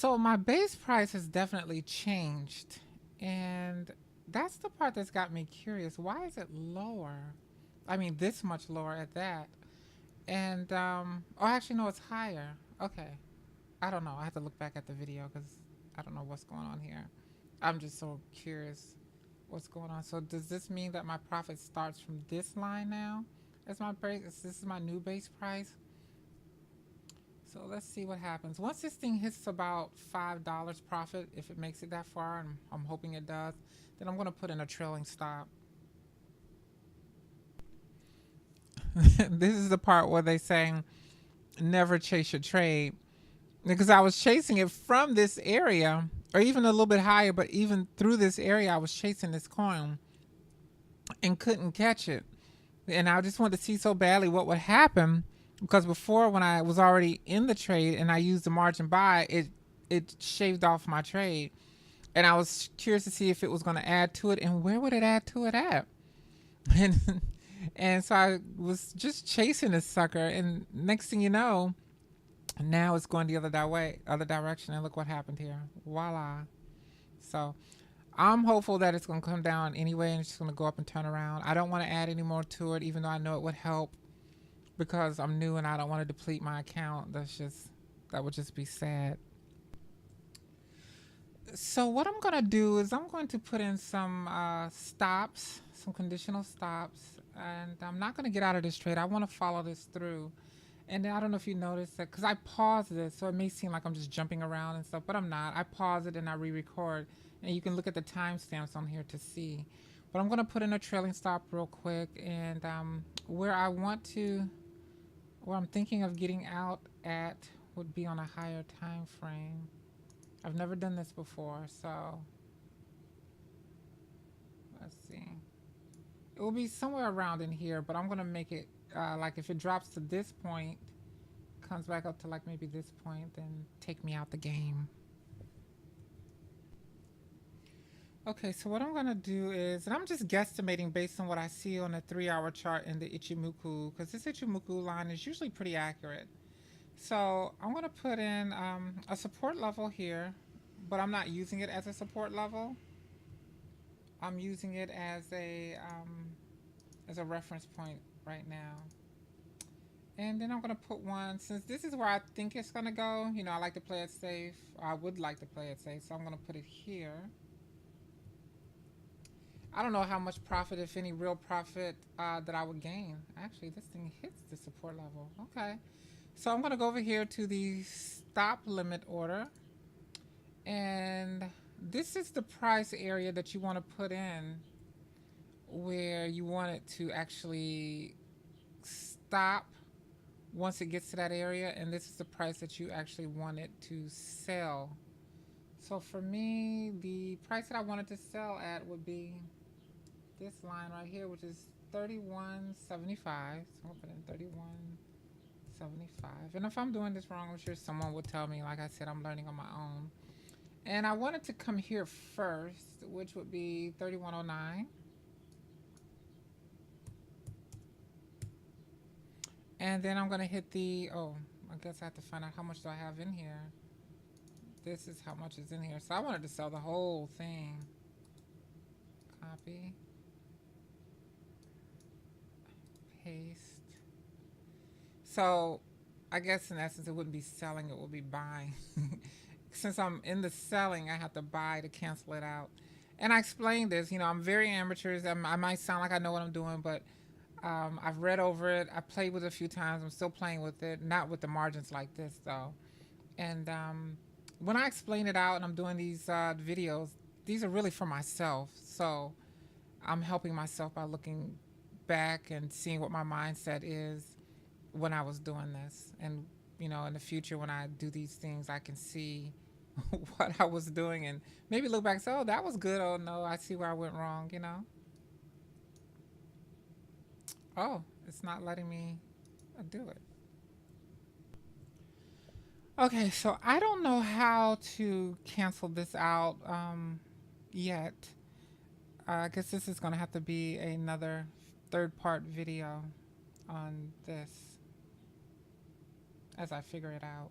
So my base price has definitely changed, and that's the part that's got me curious. Why is it lower? I mean, this much lower at that. And oh, actually, no, it's higher. Okay, I don't know. I have to look back at the video because I don't know what's going on here. I'm just so curious what's going on. So does this mean that my profit starts from this line now? As my base, this is my new base price. So let's see what happens. Once this thing hits about $5 profit, if it makes it that far, and I'm hoping it does, then I'm going to put in a trailing stop. This is the part where they saying never chase your trade, because I was chasing it from this area or even a little bit higher, but even through this area I was chasing this coin and couldn't catch it. And I just wanted to see so badly what would happen, because before, when I was already in the trade and I used the margin buy, it shaved off my trade, and I was curious to see if it was going to add to it, and where would it add to it at. and and so I was just chasing this sucker, and next thing you know, now it's going the other direction, and look what happened here. Voila. So I'm hopeful that it's going to come down anyway, and it's just going to go up and turn around. I don't want to add any more to it, even though I know it would help, because I'm new and I don't want to deplete my account. That would just be sad. So what I'm going to do is I'm going to put in some stops, some conditional stops, and I'm not going to get out of this trade. I want to follow this through. And I don't know if you noticed that, because I paused this, so it may seem like I'm just jumping around and stuff, but I'm not. I pause it and I re-record, and you can look at the timestamps on here to see. But I'm going to put in a trailing stop real quick, and where I'm thinking of getting out at would be on a higher time frame. I've never done this before, so let's see. It will be somewhere around in here, but I'm going to make it like if it drops to this point, comes back up to like maybe this point, then take me out the game. Okay, so what I'm gonna do is, and I'm just guesstimating based on what I see on the 3 hour chart in the Ichimoku, because this Ichimoku line is usually pretty accurate. So I'm gonna put in a support level here, but I'm not using it as a support level. I'm using it as a reference point right now. And then I'm going to put one, since this is where I think it's going to go. I like to play it safe. I would like to play it safe, so I'm going to put it here. I don't know how much profit, if any real profit, that I would gain. Actually, this thing hits the support level. Okay. So I'm going to go over here to the stop limit order. And this is the price area that you want to put in, where you want it to actually stop once it gets to that area, and this is the price that you actually want it to sell. So for me, the price that I wanted to sell at would be this line right here, which is 31.75. So I'll put in 31.75. And if I'm doing this wrong, I'm sure someone will tell me. Like I said, I'm learning on my own. And I wanted to come here first, which would be 31.09. And then I'm going to hit I guess I have to find out how much do I have in here. This is how much is in here. So I wanted to sell the whole thing. Copy. Paste. So I guess in essence it wouldn't be selling, it would be buying. Since I'm in the selling, I have to buy to cancel it out. And I explained this, I'm very amateur. I might sound like I know what I'm doing, but I've read over it. I played with it a few times. I'm still playing with it. Not with the margins like this, though. And when I explain it out and I'm doing these videos, these are really for myself. So I'm helping myself by looking back and seeing what my mindset is when I was doing this. And, in the future when I do these things, I can see what I was doing and maybe look back and say, oh, that was good. Oh, no, I see where I went wrong, Oh, it's not letting me do it. Okay, so I don't know how to cancel this out yet. I guess this is going to have to be another third part video on this as I figure it out.